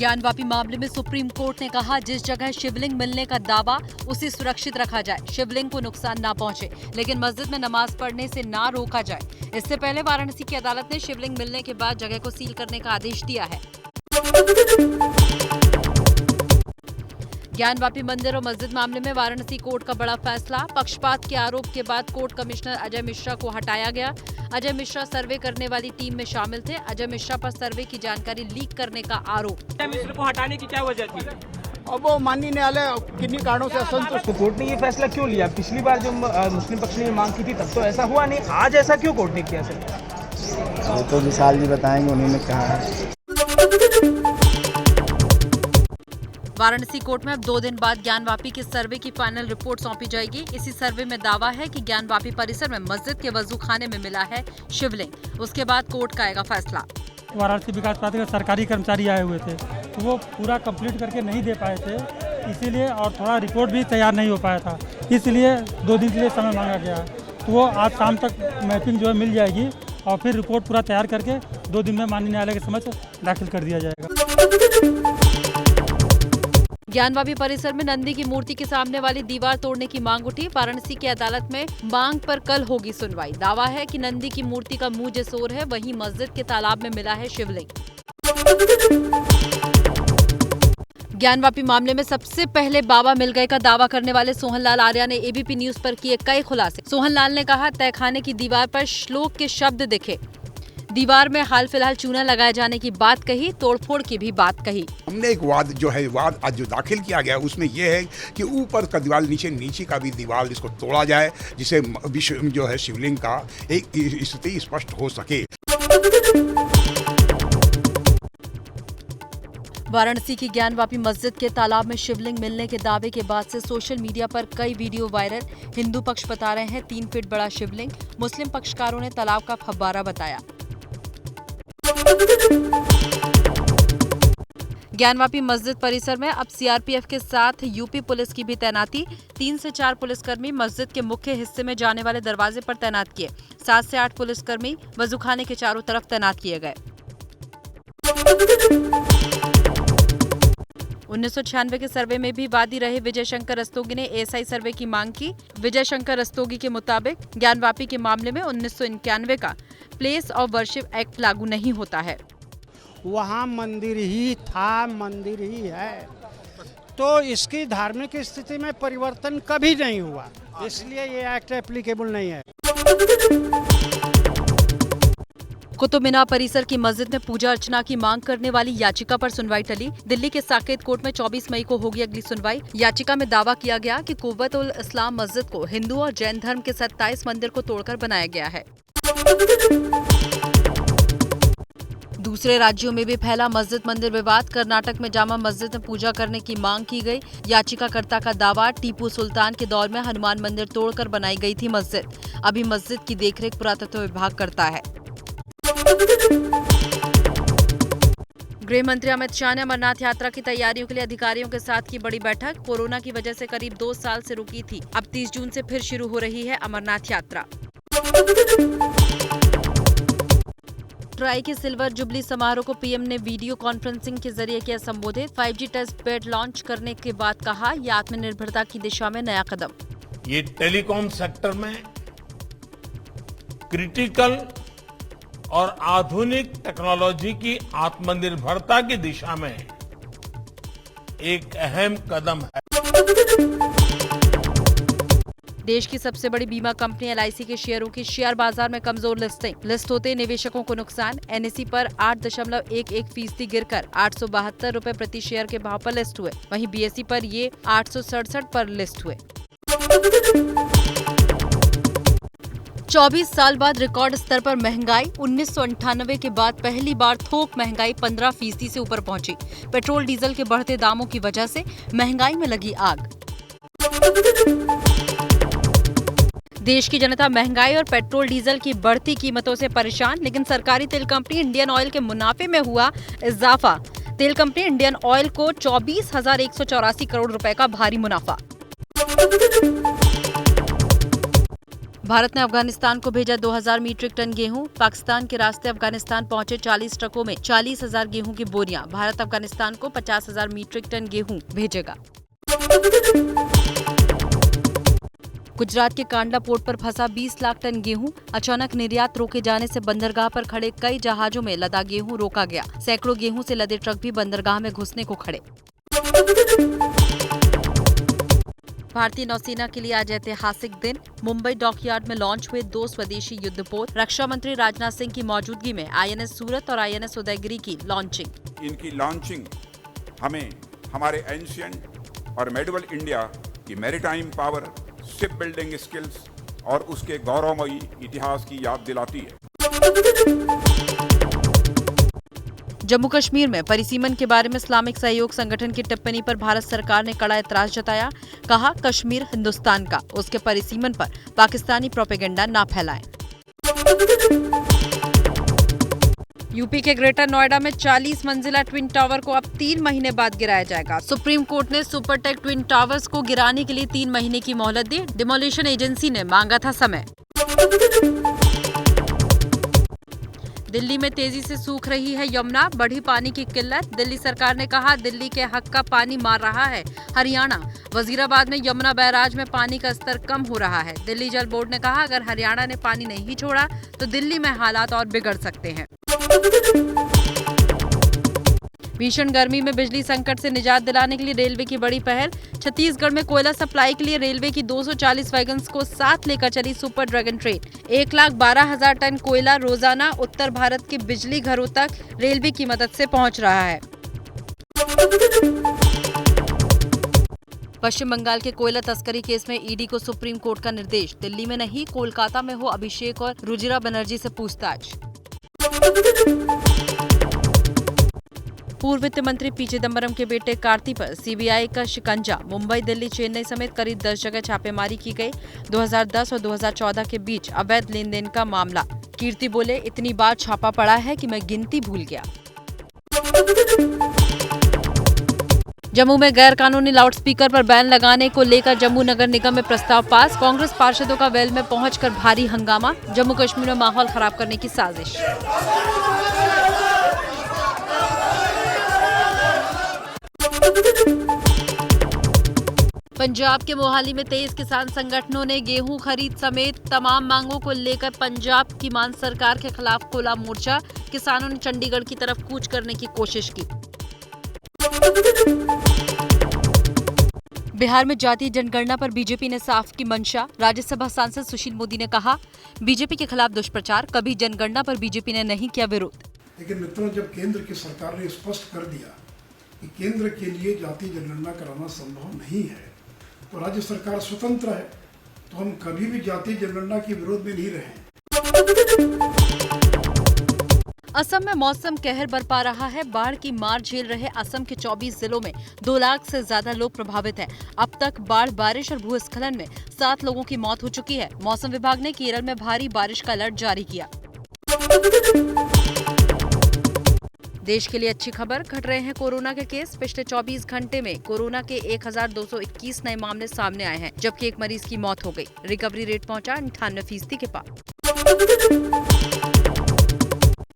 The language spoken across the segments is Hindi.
ज्ञानवापी मामले में सुप्रीम कोर्ट ने कहा, जिस जगह शिवलिंग मिलने का दावा उसे सुरक्षित रखा जाए, शिवलिंग को नुकसान ना पहुंचे, लेकिन मस्जिद में नमाज पढ़ने से ना रोका जाए। इससे पहले वाराणसी की अदालत ने शिवलिंग मिलने के बाद जगह को सील करने का आदेश दिया है। ज्ञानवापी मंदिर और मस्जिद मामले में वाराणसी कोर्ट का बड़ा फैसला। पक्षपात के आरोप के बाद कोर्ट कमिश्नर अजय मिश्रा को हटाया गया। अजय मिश्रा सर्वे करने वाली टीम में शामिल थे। अजय मिश्रा पर सर्वे की जानकारी लीक करने का आरोप। अजय मिश्रा को हटाने की क्या वजह थी? अब वो माननीय न्यायालय किन्हीं कारणों से असंतुष्ट। तो कोर्ट ने ये फैसला क्यों लिया? पिछली बार जब मुस्लिम पक्ष ने मांग की थी तब तो ऐसा हुआ नहीं, आज ऐसा क्यों कोर्ट ने किया सर? वो तो विशाल जी बताएंगे, उन्होंने कहा है। वाराणसी कोर्ट में अब 2 दिन बाद ज्ञानवापी के सर्वे की फाइनल रिपोर्ट सौंपी जाएगी। इसी सर्वे में दावा है कि ज्ञानवापी परिसर में मस्जिद के वजू खाने में मिला है शिवलिंग। उसके बाद कोर्ट का आएगा फैसला। वाराणसी विकास प्राधिकरण सरकारी कर्मचारी आए हुए थे, तो वो पूरा कंप्लीट करके नहीं दे पाए थे, इसीलिए, और थोड़ा रिपोर्ट भी तैयार नहीं हो पाया था, इसलिए 2 दिन के लिए समय मांगा गया। तो वो आज शाम तक मैपिंग जो है मिल जाएगी और फिर रिपोर्ट पूरा तैयार करके 2 दिन में माननीय न्यायालय के समक्ष दाखिल कर दिया जाएगा। ज्ञानवापी परिसर में नंदी की मूर्ति के सामने वाली दीवार तोड़ने की मांग उठी। वाराणसी की अदालत में मांग पर कल होगी सुनवाई। दावा है कि नंदी की मूर्ति का मुंह जसोर है, वहीं मस्जिद के तालाब में मिला है शिवलिंग। ज्ञानवापी मामले में सबसे पहले बाबा मिल गए का दावा करने वाले सोहनलाल आर्या ने एबीपी न्यूज पर किए कई खुलासे। सोहनलाल ने कहा, तहखाने की दीवार पर श्लोक के शब्द दिखे, दीवार में हाल फिलहाल चूना लगाए जाने की बात कही, तोड़फोड़ की भी बात कही। हमने एक वाद आज जो दाखिल किया गया उसमें यह है कि ऊपर का दीवार नीचे का भी दीवार इसको तोड़ा जाए, जिससे विश्व जो है शिवलिंग का एक स्थिति स्पष्ट हो सके। वाराणसी की ज्ञानवापी मस्जिद के तालाब में शिवलिंग मिलने के दावे के बाद से सोशल मीडिया पर कई वीडियो वायरल। हिंदू पक्ष बता रहे हैं 3 फीट बड़ा शिवलिंग, मुस्लिम पक्षकारों ने तालाब का फव्वारा बताया। ज्ञानवापी मस्जिद परिसर में अब सीआरपीएफ के साथ यूपी पुलिस की भी तैनाती। 3 से 4 पुलिसकर्मी मस्जिद के मुख्य हिस्से में जाने वाले दरवाजे पर तैनात किए। 7 से 8 पुलिसकर्मी वजूखाने के चारों तरफ तैनात किए गए। 1996 के सर्वे में भी वादी रहे विजय शंकर रस्तोगी ने एएसआई सर्वे की मांग की। विजय शंकर रस्तोगी के मुताबिक ज्ञानवापी के मामले में 1991 का प्लेस ऑफ वर्शिप एक्ट लागू नहीं होता है। वहाँ मंदिर ही था, मंदिर ही है, तो इसकी धार्मिक स्थिति में परिवर्तन कभी नहीं हुआ, इसलिए ये एक्ट एप्लीकेबल नहीं है। कुतुब मीनार परिसर की मस्जिद में पूजा अर्चना की मांग करने वाली याचिका पर सुनवाई टली। दिल्ली के साकेत कोर्ट में 24 मई को होगी अगली सुनवाई। याचिका में दावा किया गया कि कुव्वत उल इस्लाम मस्जिद को हिंदू और जैन धर्म के 27 मंदिर को तोड़कर बनाया गया है। दूसरे राज्यों में भी फैला मस्जिद मंदिर विवाद। कर्नाटक में जामा मस्जिद में पूजा करने की मांग की गई। याचिकाकर्ता का दावा, टीपू सुल्तान के दौर में हनुमान मंदिर तोड़कर बनाई गई थी मस्जिद। अभी मस्जिद की देखरेख पुरातत्व विभाग करता है। गृह मंत्री अमित शाह ने अमरनाथ यात्रा की तैयारियों के लिए अधिकारियों के साथ की बड़ी बैठक। कोरोना की वजह से करीब 2 साल से रुकी थी, अब 30 जून से फिर शुरू हो रही है अमरनाथ यात्रा। ट्राई के सिल्वर जुबली समारोह को पीएम ने वीडियो कॉन्फ्रेंसिंग के जरिए किया संबोधित। 5G टेस्ट बेड लॉन्च करने के बाद कहा, यह आत्मनिर्भरता की दिशा में नया कदम। ये टेलीकॉम सेक्टर में क्रिटिकल और आधुनिक टेक्नोलॉजी की आत्मनिर्भरता की दिशा में एक अहम कदम है। देश की सबसे बड़ी बीमा कंपनी एलआईसी के शेयरों की शेयर बाजार में कमजोर लिस्टिंग। लिस्ट होते निवेशकों को नुकसान। एनएसई पर 8.11% गिरकर 872 रुपए प्रति शेयर के भाव पर लिस्ट हुए। वहीं बीएसई पर ये 867 पर लिस्ट हुए। 24 साल बाद रिकॉर्ड स्तर पर महंगाई। 1998 के बाद पहली बार थोक महंगाई 15% से ऊपर पहुंची। पेट्रोल डीजल के बढ़ते दामों की वजह से महंगाई में लगी आग। देश की जनता महंगाई और पेट्रोल डीजल की बढ़ती कीमतों से परेशान, लेकिन सरकारी तेल कंपनी इंडियन ऑयल के मुनाफे में हुआ इजाफा। तेल कंपनी इंडियन ऑयल को 24,184 करोड़ रुपए का भारी मुनाफा। भारत ने अफगानिस्तान को भेजा 2000 मीट्रिक टन गेहूं। पाकिस्तान के रास्ते अफगानिस्तान पहुंचे 40 ट्रकों में 40,000 गेहूं की बोरियां। भारत अफगानिस्तान को 50,000 मीट्रिक टन गेहूं भेजेगा। गुजरात के कांडला पोर्ट पर फंसा 20 लाख टन गेहूं। अचानक निर्यात रोके जाने से बंदरगाह पर खड़े कई जहाजों में लदा गेहूं रोका गया। सैकड़ों गेहूं से लदे ट्रक भी बंदरगाह में घुसने को खड़े। भारतीय नौसेना के लिए आज ऐतिहासिक दिन। मुंबई डॉकयार्ड में लॉन्च हुए 2 स्वदेशी युद्धपोत। रक्षा मंत्री राजनाथ सिंह की मौजूदगी में INS सूरत और INS उदयगिरी की लॉन्चिंग। इनकी लॉन्चिंग हमें हमारे एंशिएंट और मेडिवल इंडिया की maritime power, ship building skills और उसके गौरवमयी इतिहास की याद दिलाती है। जम्मू कश्मीर में परिसीमन के बारे में इस्लामिक सहयोग संगठन की टिप्पणी पर भारत सरकार ने कड़ा ऐतराज जताया। कहा, कश्मीर हिंदुस्तान का, उसके परिसीमन पर पाकिस्तानी प्रोपेगेंडा ना फैलाएं। यूपी के ग्रेटर नोएडा में 40 मंजिला ट्विन टावर को अब 3 महीने बाद गिराया जाएगा। सुप्रीम कोर्ट ने सुपरटेक ट्विन टावर्स को गिराने के लिए 3 महीने की मोहलत दी। डिमोलिशन एजेंसी ने मांगा था समय। दिल्ली में तेजी से सूख रही है यमुना, बढ़ी पानी की किल्लत। दिल्ली सरकार ने कहा, दिल्ली के हक का पानी मार रहा है हरियाणा। वजीराबाद में यमुना बैराज में पानी का स्तर कम हो रहा है। दिल्ली जल बोर्ड ने कहा, अगर हरियाणा ने पानी नहीं छोड़ा तो दिल्ली में हालात और बिगड़ सकते हैं। भीषण गर्मी में बिजली संकट से निजात दिलाने के लिए रेलवे की बड़ी पहल। छत्तीसगढ़ में कोयला सप्लाई के लिए रेलवे की 240 वैगन्स को साथ लेकर चली सुपर ड्रैगन ट्रेन। 1,12,000 टन कोयला रोजाना उत्तर भारत के बिजली घरों तक रेलवे की मदद से पहुंच रहा है। पश्चिम बंगाल के कोयला तस्करी केस में ईडी को सुप्रीम कोर्ट का निर्देश। दिल्ली में नहीं, कोलकाता में हो अभिषेक और रुजिरा बनर्जी से पूछताछ। पूर्व वित्त मंत्री पी चिदम्बरम के बेटे कार्ति पर सीबीआई का शिकंजा। मुंबई, दिल्ली, चेन्नई समेत करीब 10 जगह छापेमारी की गई। 2010 और 2014 के बीच अवैध लेन देन का मामला। कीर्ति बोले, इतनी बार छापा पड़ा है कि मैं गिनती भूल गया। जम्मू में गैर कानूनी लाउडस्पीकर पर बैन लगाने को लेकर जम्मू नगर निगम में प्रस्ताव पास। कांग्रेस पार्षदों का वेल में पहुंचकर भारी हंगामा। जम्मू कश्मीर में माहौल खराब करने की साजिश। पंजाब के मोहाली में 23 किसान संगठनों ने गेहूं खरीद समेत तमाम मांगों को लेकर पंजाब की मान सरकार के खिलाफ खोला मोर्चा। किसानों ने चंडीगढ़ की तरफ कूच करने की कोशिश की। बिहार में जातीय जनगणना पर बीजेपी ने साफ की मंशा। राज्यसभा सांसद सुशील मोदी ने कहा, बीजेपी के खिलाफ दुष्प्रचार, कभी जनगणना पर बीजेपी ने नहीं किया विरोध। लेकिन मित्रों, जब केंद्र की सरकार ने स्पष्ट कर दिया कि केंद्र के लिए जातीय जनगणना कराना संभव नहीं है, तो राज्य सरकार स्वतंत्र है, तो हम कभी भी जातीय जनगणना के विरोध में नहीं रहे। असम में मौसम कहर बरपा रहा है। बाढ़ की मार झेल रहे असम के 24 जिलों में 2 लाख से ज्यादा लोग प्रभावित हैं। अब तक बाढ़, बारिश और भूस्खलन में 7 लोगों की मौत हो चुकी है। मौसम विभाग ने केरल में भारी बारिश का अलर्ट जारी किया। देश के लिए अच्छी खबर, घट रहे हैं कोरोना के केस। पिछले 24 घंटे में कोरोना के 1221 नए मामले सामने आए हैं, जबकि एक मरीज की मौत हो गई। रिकवरी रेट पहुंचा 98% के पार।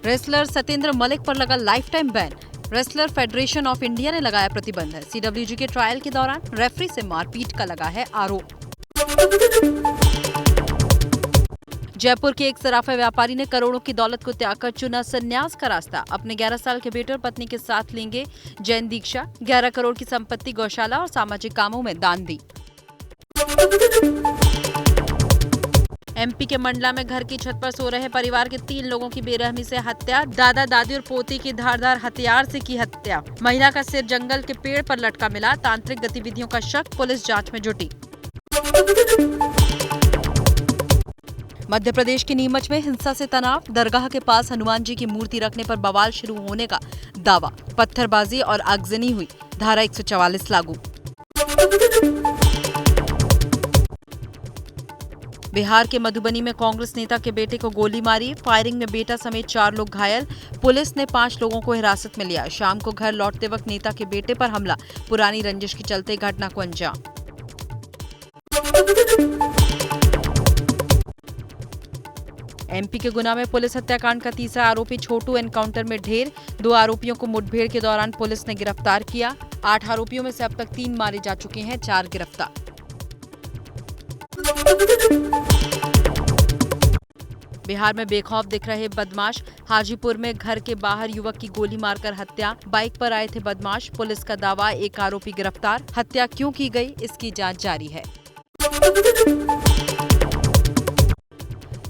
रेसलर सत्येंद्र मलिक पर लगा life time ban. Wrestler federation of India ने लगाया प्रतिबंध। CWG के ट्रायल के दौरान रेफरी से मारपीट का लगा है आरोप। जयपुर के एक सराफा व्यापारी ने करोड़ों की दौलत को त्याग कर चुना संन्यास का रास्ता। अपने 11 साल के बेटे और पत्नी के साथ लेंगे जैन दीक्षा। 11 करोड़ की संपत्ति गौशाला और सामाजिक कामों में दान दी। MP के मंडला में घर की छत पर सो रहे परिवार के 3 लोगों की बेरहमी से हत्या। दादा, दादी और पोती की धारदार हथियार से की हत्या। महिला का सिर जंगल के पेड़ पर लटका मिला। तांत्रिक गतिविधियों का शक, पुलिस जांच में जुटी। मध्य प्रदेश के नीमच में हिंसा से तनाव। दरगाह के पास हनुमान जी की मूर्ति रखने पर बवाल शुरू होने का दावा। पत्थरबाजी और आगजनी हुई। धारा 144 लागू। बिहार के मधुबनी में कांग्रेस नेता के बेटे को गोली मारी। फायरिंग में बेटा समेत 4 लोग घायल। पुलिस ने 5 लोगों को हिरासत में लिया। शाम को घर लौटते वक्त नेता के बेटे पर हमला। पुरानी रंजिश के चलते घटना को अंजाम। एमपी के गुना में पुलिस हत्याकांड का तीसरा आरोपी छोटू एनकाउंटर में ढेर। 2 आरोपियों को मुठभेड़ के दौरान पुलिस ने गिरफ्तार किया। 8 आरोपियों में से अब तक 3 मारे जा चुके हैं, 4 गिरफ्तार। बिहार में बेखौफ दिख रहे बदमाश। हाजीपुर में घर के बाहर युवक की गोली मारकर हत्या। बाइक पर आए थे बदमाश। पुलिस का दावा, 1 आरोपी गिरफ्तार। हत्या क्यों की गई, इसकी जांच जारी है।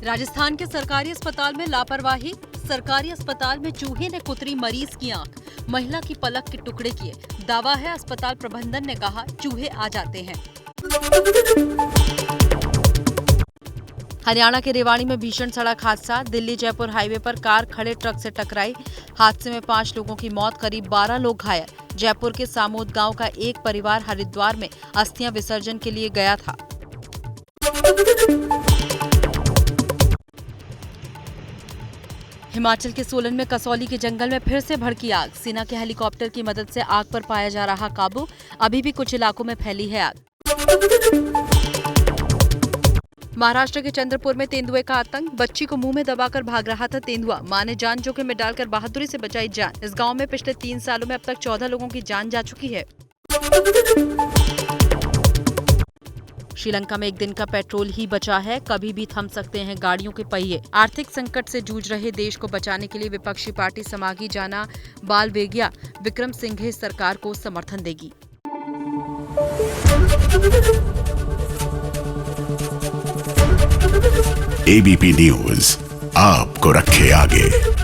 राजस्थान के सरकारी अस्पताल में लापरवाही। सरकारी अस्पताल में चूहे ने कुतरी मरीज की आंख, महिला की पलक के टुकड़े किए। दावा है अस्पताल प्रबंधन ने कहा चूहे आ जाते हैं। हरियाणा के रेवाड़ी में भीषण सड़क हादसा। दिल्ली जयपुर हाईवे पर कार खड़े ट्रक से टकराई। हादसे में 5 लोगों की मौत, करीब 12 लोग घायल। जयपुर के सामोद गांव का एक परिवार हरिद्वार में अस्थियां विसर्जन के लिए गया था। हिमाचल के सोलन में कसौली के जंगल में फिर से भड़की आग। सेना के हेलीकॉप्टर की मदद से आग पर पाया जा रहा काबू। अभी भी कुछ इलाकों में फैली है आग। महाराष्ट्र के चंद्रपुर में तेंदुए का आतंक। बच्ची को मुंह में दबाकर भाग रहा था तेंदुआ। मां ने जान जोखिम में डालकर बहादुरी से बचाई जान। इस गांव में पिछले 3 सालों में अब तक 14 लोगों की जान जा चुकी है। श्रीलंका में 1 दिन का पेट्रोल ही बचा है। कभी भी थम सकते हैं गाड़ियों के पहिए। आर्थिक संकट से जूझ रहे देश को बचाने के लिए विपक्षी पार्टी समागी जाना बालवेगिया विक्रम सिंघे सरकार को समर्थन देगी। एबीपी न्यूज आपको रखे आगे।